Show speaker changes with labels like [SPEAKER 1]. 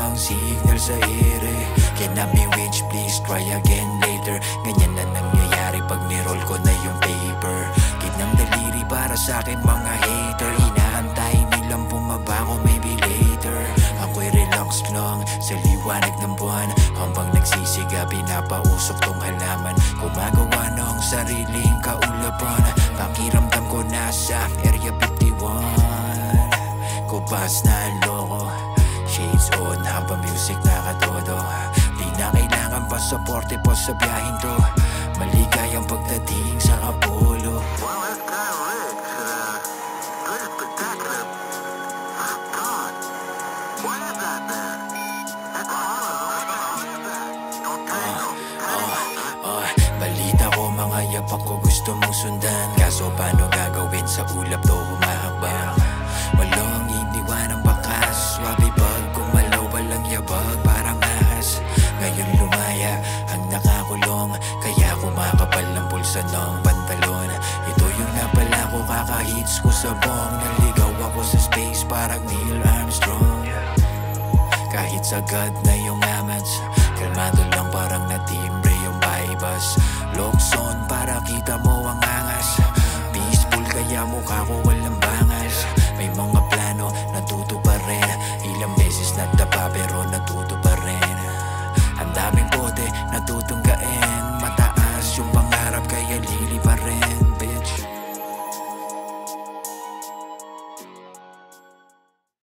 [SPEAKER 1] ang signal sa ere. Cannot be rich, please try again later. Ganyan na nangyayari pag niroll ko na yung paper. Gitnang daliri para sa akin mga hater. Inaantay nilang bumaba ko maybe later. Ako'y relax lang sa liwanag ng buwan. Habang nagsisiga pinapausok tong halaman. Gumagawa ng sariling kaulapan. Pakiramdam ko nasa Area 51. Kupas na ang loko, shades on habang music nakatodo. Di na kailangan pasaporte pa sa biyaheng to. Maligayang pagdating sa Apollo. Balita ko mga yapak ko gusto mong sundan. Kaso paano gagawin sa ulap to humahakbang? Walang iniwan ang bakas. Swabe pag kumalaw walang yabag parang ahas. Ngayon lumaya ang nakakulong. Kaya kumakapal ng pulsa ng pantalon. Ito yung napala ko kakahits ko sa bong. Naligaw ako sa space parang Neil Armstrong. Kahit sagad na yung amats, kalmado lang parang natimbre yung bypass. Lokson para kita mo ang angas. Peaceful kaya mukha ko walang